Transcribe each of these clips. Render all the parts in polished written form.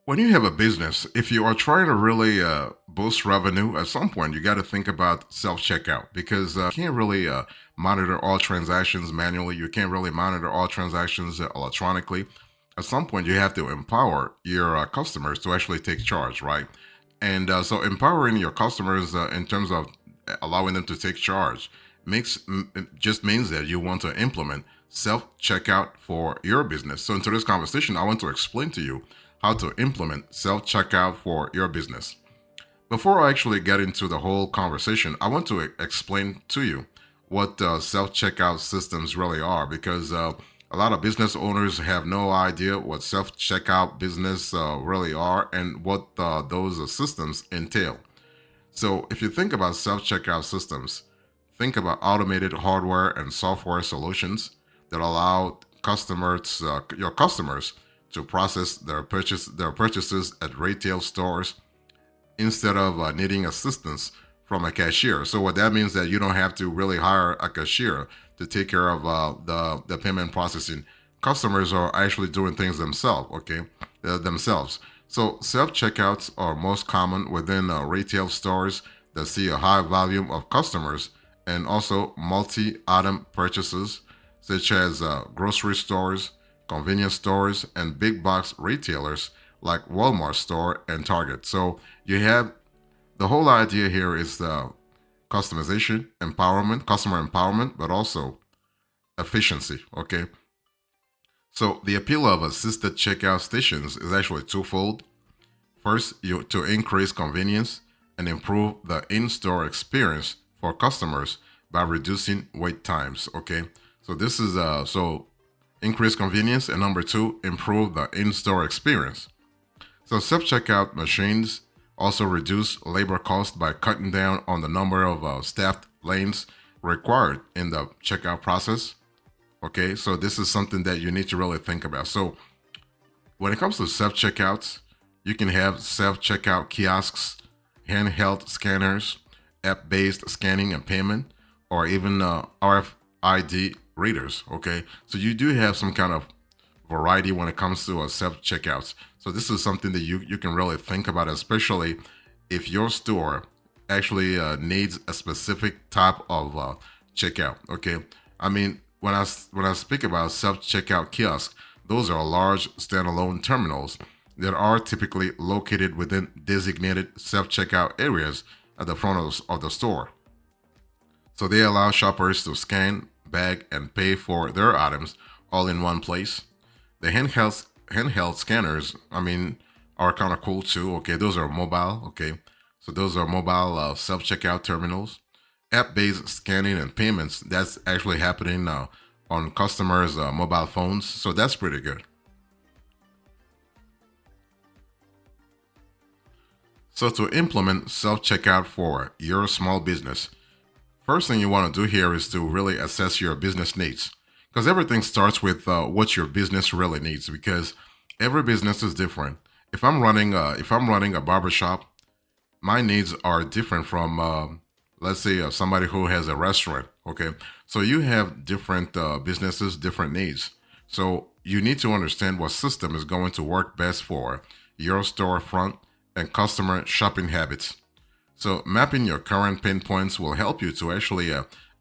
When you have a business, if you are trying to really boost revenue, at some point you got to think about self checkout because you can't really monitor all transactions manually. You can't really monitor all transactions electronically. At some point, you have to empower your customers to actually take charge, right? And so, empowering your customers in terms of allowing them to take charge it just means that you want to implement self checkout for your business. So, in today's conversation, I want to explain to you how to implement self checkout for your business. Before I actually get into the whole conversation, I want to explain to you what self checkout systems really are because a lot of business owners have no idea what self checkout business really are and what those systems entail. So, if you think about self checkout systems, think about automated hardware and software solutions that allow your customers, to process their purchases at retail stores instead of needing assistance from a cashier. So what that means that you don't have to really hire a cashier to take care of the payment processing. Customers are actually doing things themselves. Okay, themselves. So self checkouts are most common within retail stores that see a high volume of customers and also multi-item purchases, such as grocery stores, convenience stores, and big box retailers like Walmart store and Target. So you have the whole idea here is customization, empowerment, customer empowerment, but also efficiency. Okay. So the appeal of assisted checkout stations is actually twofold. First, you to increase convenience and improve the in-store experience for customers by reducing wait times. Okay. So this is increase convenience, and number two, improve the in-store experience. So self-checkout machines also reduce labor costs by cutting down on the number of staffed lanes required in the checkout process. Okay, so this is something that you need to really think about. So when it comes to self-checkouts, you can have self-checkout kiosks, handheld scanners, app-based scanning and payment, or even RFID readers. Okay, so you do have some kind of variety when it comes to self checkouts. So this is something that you can really think about, especially if your store actually needs a specific type of checkout. Okay, I mean when I speak about self checkout kiosks, those are large standalone terminals that are typically located within designated self checkout areas at the front of the store. So they allow shoppers to scan, bag, and pay for their items all in one place. The handheld scanners, I mean, are kind of cool too. Okay, those are mobile. Okay, so those are mobile self checkout terminals. App based scanning and payments, that's actually happening now on customers' mobile phones. So that's pretty good. So to implement self checkout for your small business, first thing you want to do here is to really assess your business needs because everything starts with what your business really needs because every business is different. If I'm running a barbershop, my needs are different from let's say somebody who has a restaurant. Okay, so you have different businesses, different needs. So you need to understand what system is going to work best for your storefront and customer shopping habits. So, mapping your current pain points will help you to actually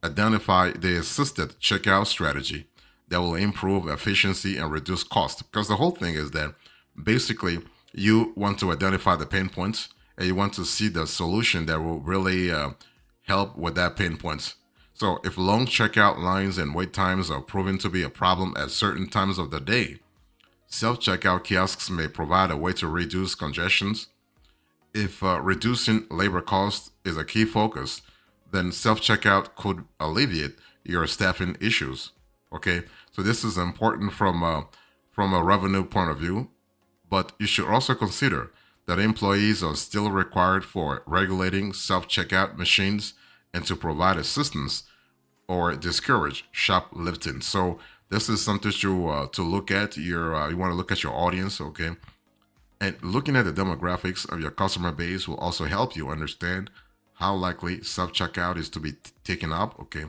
identify the assisted checkout strategy that will improve efficiency and reduce cost. Because the whole thing is that basically you want to identify the pain points and you want to see the solution that will really help with that pain points. So, if long checkout lines and wait times are proven to be a problem at certain times of the day, self checkout kiosks may provide a way to reduce congestions. If reducing labor costs is a key focus, then self checkout could alleviate your staffing issues. Okay, so this is important from a revenue point of view, but you should also consider that employees are still required for regulating self checkout machines and to provide assistance or discourage shoplifting. So this is something to look at. You want to look at your audience. Okay, and looking at the demographics of your customer base will also help you understand how likely self checkout is to be taken up. Okay.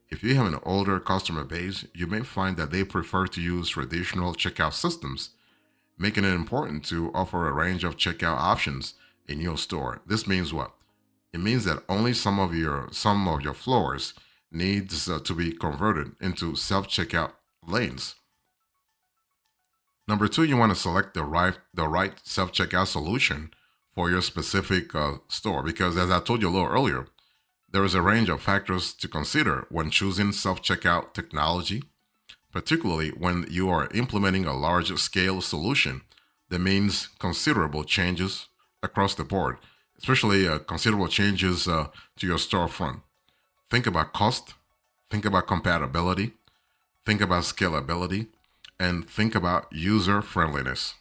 If you have an older customer base, you may find that they prefer to use traditional checkout systems, making it important to offer a range of checkout options in your store. This means what? It means that only some of your floors needs to be converted into self-checkout lanes. Number two, you want to select the right self-checkout solution for your specific store because, as I told you a little earlier, there is a range of factors to consider when choosing self-checkout technology, particularly when you are implementing a large scale solution that means considerable changes across the board, especially considerable changes to your storefront. Think about cost, think about compatibility, think about scalability, and think about user friendliness.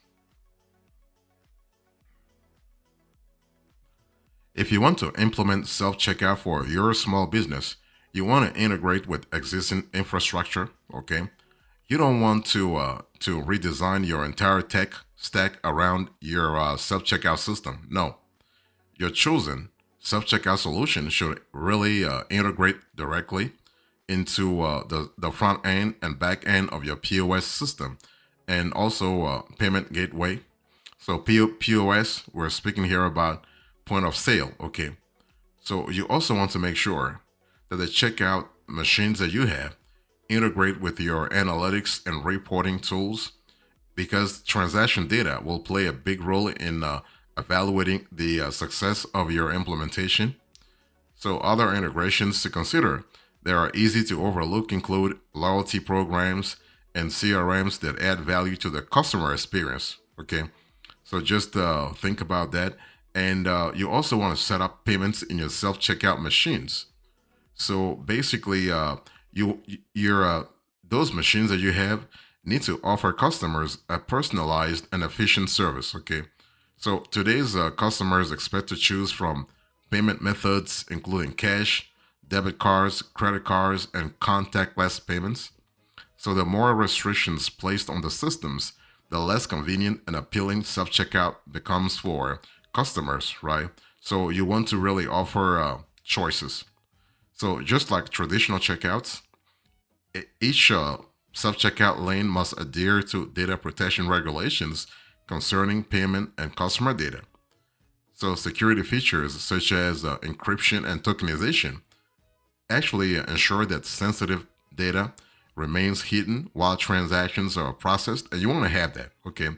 If you want to implement self checkout for your small business, you want to integrate with existing infrastructure, okay? You don't want to redesign your entire tech stack around your self checkout system. No, your chosen self checkout solution should really integrate directly into the front end and back end of your POS system and also payment gateway. So POS, we're speaking here about point of sale. Okay. So you also want to make sure that the checkout machines that you have integrate with your analytics and reporting tools because transaction data will play a big role in evaluating the success of your implementation. So, other integrations to consider that are easy to overlook include loyalty programs and CRMs that add value to the customer experience. Okay, so just think about that. And you also want to set up payments in your self checkout machines. So basically, your those machines that you have need to offer customers a personalized and efficient service. Okay, so today's customers expect to choose from payment methods including cash, debit cards, credit cards, and contactless payments. So the more restrictions placed on the systems, the less convenient and appealing self checkout becomes for customers, right? So you want to really offer choices. So just like traditional checkouts, each self-checkout lane must adhere to data protection regulations concerning payment and customer data. So security features such as encryption and tokenization actually ensure that sensitive data remains hidden while transactions are processed, and you want to have that, okay?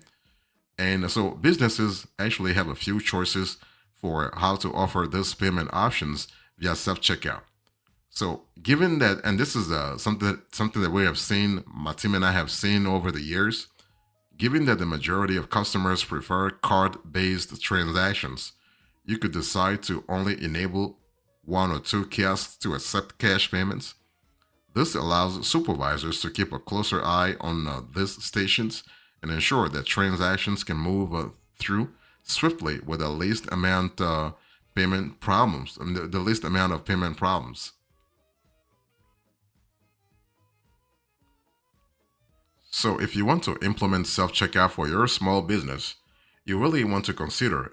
And so businesses actually have a few choices for how to offer these payment options via self-checkout. So, given that, and this is something that we have seen, my team and I have seen over the years, given that the majority of customers prefer card-based transactions, you could decide to only enable one or two kiosks to accept cash payments. This allows supervisors to keep a closer eye on these stations and ensure that transactions can move through swiftly with the least amount of payment problems. So, if you want to implement self checkout for your small business, you really want to consider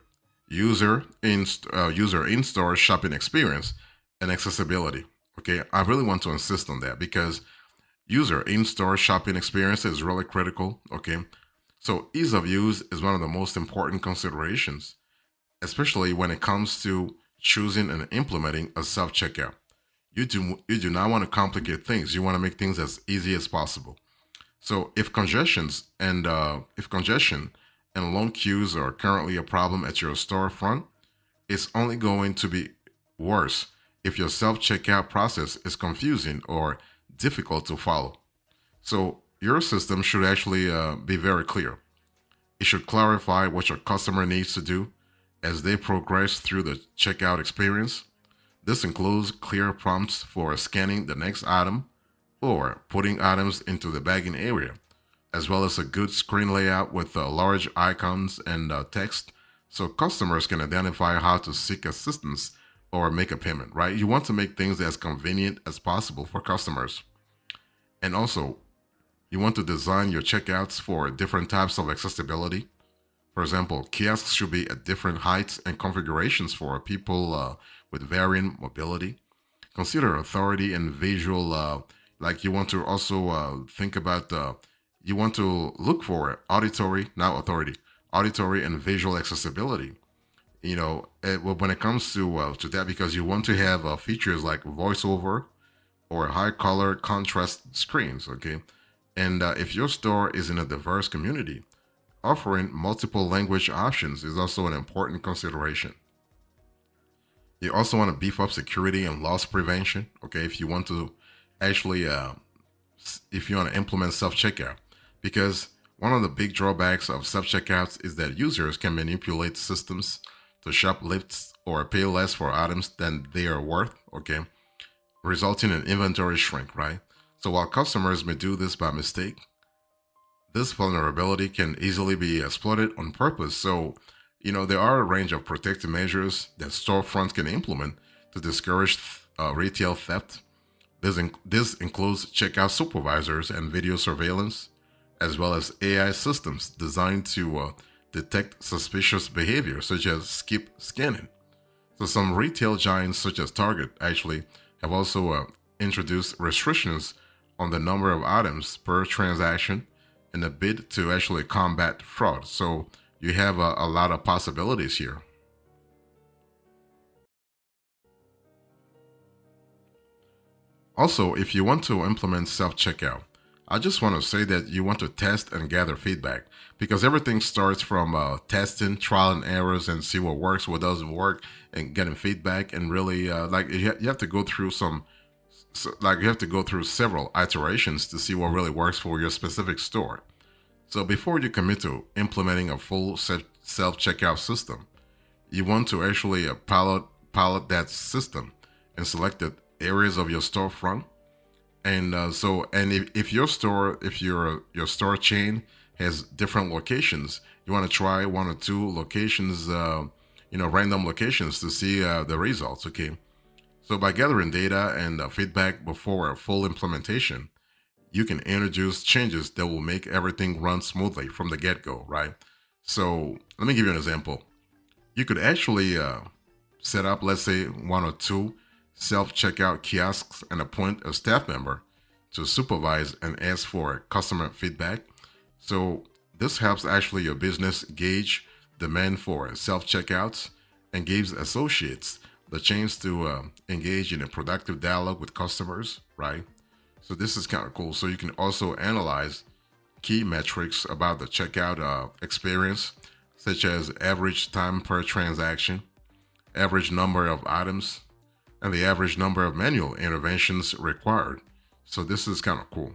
user in store shopping experience and accessibility. Okay, I really want to insist on that because user in store shopping experience is really critical. Okay, so ease of use is one of the most important considerations, especially when it comes to choosing and implementing a self checkout. You do not want to complicate things. You want to make things as easy as possible. So if congestion and long queues are currently a problem at your storefront, it's only going to be worse if your self checkout process is confusing or difficult to follow. So your system should actually be very clear. It should clarify what your customer needs to do as they progress through the checkout experience. This includes clear prompts for scanning the next item or putting items into the bagging area, as well as a good screen layout with large icons and text so customers can identify how to seek assistance or make a payment, right? You want to make things as convenient as possible for customers. And also, you want to design your checkouts for different types of accessibility. For example, kiosks should be at different heights and configurations for people with varying mobility. Consider authority and visual, like you want to also think about You want to look for auditory, not authority, auditory and visual accessibility. When it comes to that, because you want to have features like voiceover or high color contrast screens, okay? And if your store is in a diverse community, offering multiple language options is also an important consideration. You also want to beef up security and loss prevention, okay? If you want to actually, if you want to implement self checkout, because one of the big drawbacks of self checkouts is that users can manipulate systems to shoplift or pay less for items than they are worth, okay? Resulting in inventory shrink, right? So while customers may do this by mistake, this vulnerability can easily be exploited on purpose. So, there are a range of protective measures that storefronts can implement to discourage retail theft. This includes checkout supervisors and video surveillance, as well as AI systems designed to detect suspicious behavior, such as skip scanning. So some retail giants, such as Target, actually have also introduced restrictions on the number of items per transaction in a bid to actually combat fraud. So you have a lot of possibilities here. Also, if you want to implement self checkout, I just want to say that you want to test and gather feedback because everything starts from testing, trial and errors, and see what works, what doesn't work, and getting feedback. And really, you have to go through you have to go through several iterations to see what really works for your specific store. So before you commit to implementing a full self checkout system, you want to actually pilot that system and select the areas of your storefront. And if your store chain has different locations, you want to try one or two locations, random locations to see the results. Okay, so by gathering data and feedback before a full implementation, you can introduce changes that will make everything run smoothly from the get-go, right? So let me give you an example. You could actually set up, let's say, one or two self-checkout kiosks and appoint a staff member to supervise and ask for customer feedback. So this helps actually your business gauge demand for self-checkouts and gives associates the chance to engage in a productive dialogue with customers, right? So this is kind of cool. So you can also analyze key metrics about the checkout experience, such as average time per transaction, average number of items, and the average number of manual interventions required. So this is kind of cool.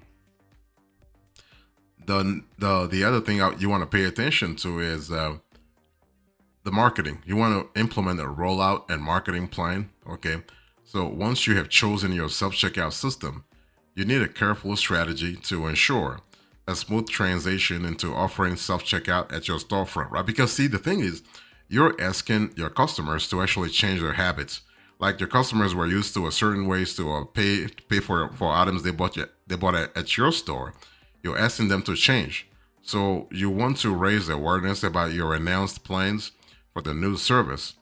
The other thing you want to pay attention to is the marketing. You want to implement a rollout and marketing plan. Okay. So once you have chosen your self checkout system, you need a careful strategy to ensure a smooth transition into offering self checkout at your storefront, right? Because see, the thing is, you're asking your customers to actually change their habits. Like your customers were used to a certain ways to pay for items they bought at your store. You're asking them to change. So you want to raise awareness about your announced plans for the new service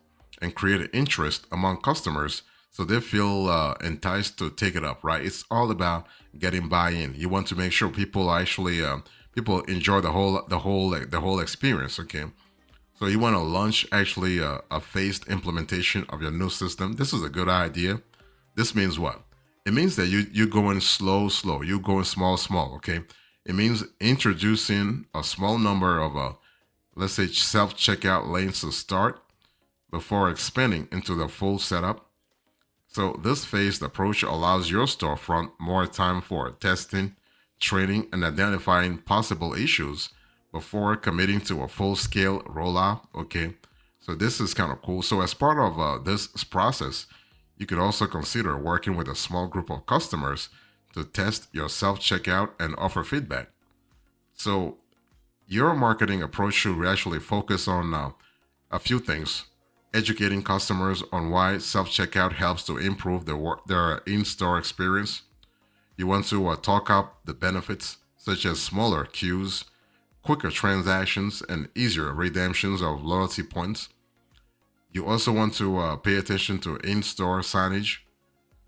and create interest among customers so they feel enticed to take it up, right? It's all about getting buy-in. You want to make sure people actually people enjoy the whole experience. Okay, so you want to launch actually a phased implementation of your new system. This is a good idea. This means what? It means that you're going slow. You're going small. Okay, it means introducing a small number of let's say self checkout lanes to start before expanding into the full setup. So this phased approach allows your storefront more time for testing, training, and identifying possible issues before committing to a full-scale rollout. Okay, so this is kind of cool. So as part of this process, you could also consider working with a small group of customers to test your self-checkout and offer feedback. So your marketing approach should actually focus on a few things: educating customers on why self-checkout helps to improve their in-store experience. You want to talk up the benefits, such as smaller queues, quicker transactions, and easier redemptions of loyalty points. You also want to pay attention to in-store signage,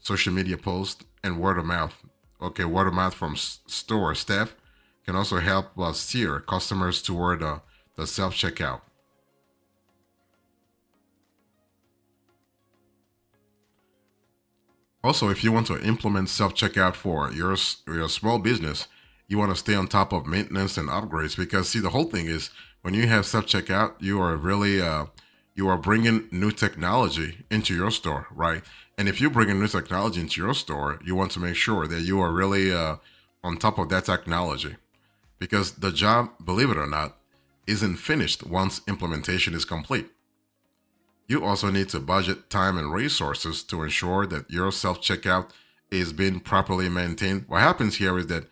social media posts, and word of mouth. Okay, word of mouth from store staff can also help steer customers toward the self checkout. Also, if you want to implement self checkout for your small business, you want to stay on top of maintenance and upgrades because see the whole thing is when you have self checkout, you are really you are bringing new technology into your store, right? And if you bring in new technology into your store, you want to make sure that you are really on top of that technology because the job, believe it or not, isn't finished once implementation is complete. You also need to budget time and resources to ensure that your self checkout is being properly maintained. What happens here is that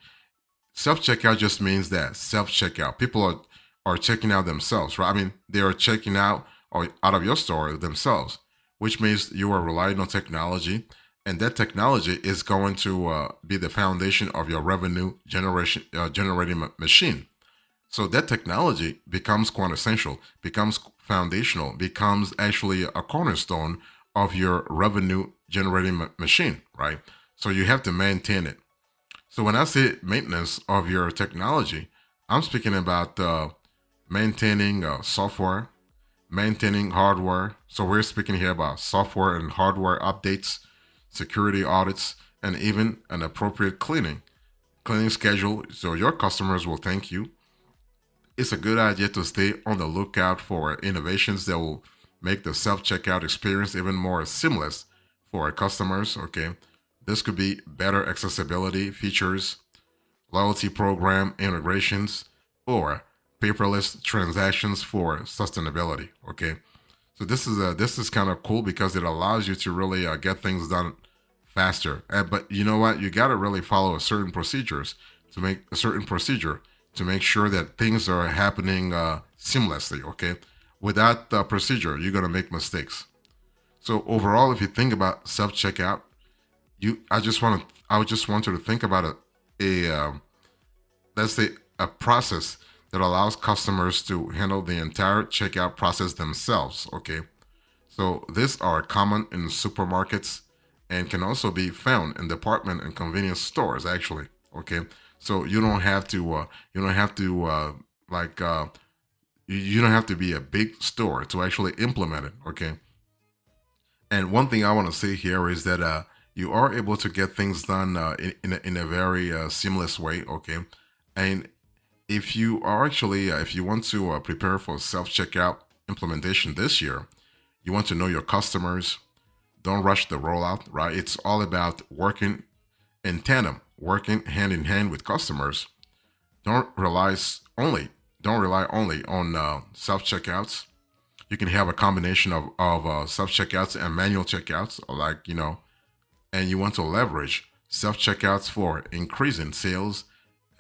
self checkout just means that self checkout. People are checking out themselves, right? I mean, they are checking out or out of your store themselves, which means you are relying on technology, and that technology is going to be the foundation of your revenue generation generating machine. So that technology becomes quintessential, becomes foundational, becomes actually a cornerstone of your revenue generating machine, right? So you have to maintain it. So when I say maintenance of your technology, I'm speaking about maintaining software, maintaining hardware. So we're speaking here about software and hardware updates, security audits, and even an appropriate cleaning schedule. So your customers will thank you. It's a good idea to stay on the lookout for innovations that will make the self checkout experience even more seamless for our customers. Okay. This could be better accessibility features, loyalty program integrations, or paperless transactions for sustainability. Okay. So this is kind of cool because it allows you to really get things done faster. But you know what? You got to really follow a certain procedure to make sure that things are happening seamlessly. Okay, without the procedure, you're gonna make mistakes. So overall, if you think about self checkout, I would just want you to think about a let's say a process that allows customers to handle the entire checkout process themselves. Okay, so these are common in supermarkets and can also be found in department and convenience stores. Actually, okay, so you don't have to like you don't have to be a big store to actually implement it. Okay, and one thing I want to say here is that you are able to get things done in a very seamless way. Okay, and if you are actually if you want to prepare for self checkout implementation this year, you want to know your customers. Don't rush the rollout, right? It's all about working in tandem, working hand in hand with customers. Don't rely only don't rely only on self checkouts. You can have a combination of self checkouts and manual checkouts, like and you want to leverage self checkouts for increasing sales.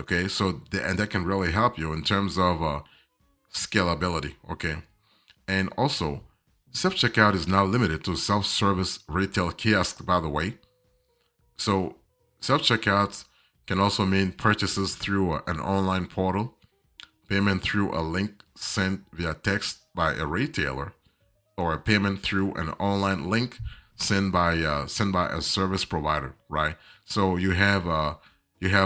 Okay, so and that can really help you in terms of scalability. Okay, and also self checkout is now limited to self service retail kiosks. By the way, so self checkouts can also mean purchases through an online portal, payment through a link sent via text by a retailer, or a payment through an online link sent by a service provider. Right. So you have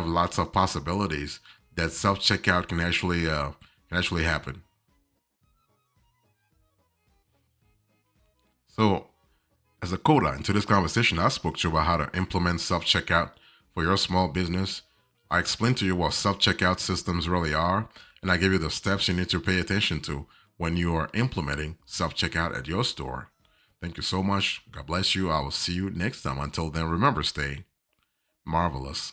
lots of possibilities that self checkout can actually happen. So as a coda into this conversation, I spoke to you about how to implement self checkout for your small business. I explained to you what self checkout systems really are, and I gave you the steps you need to pay attention to when you are implementing self checkout at your store. Thank you so much. God bless you. I will see you next time. Until then, remember, stay marvelous.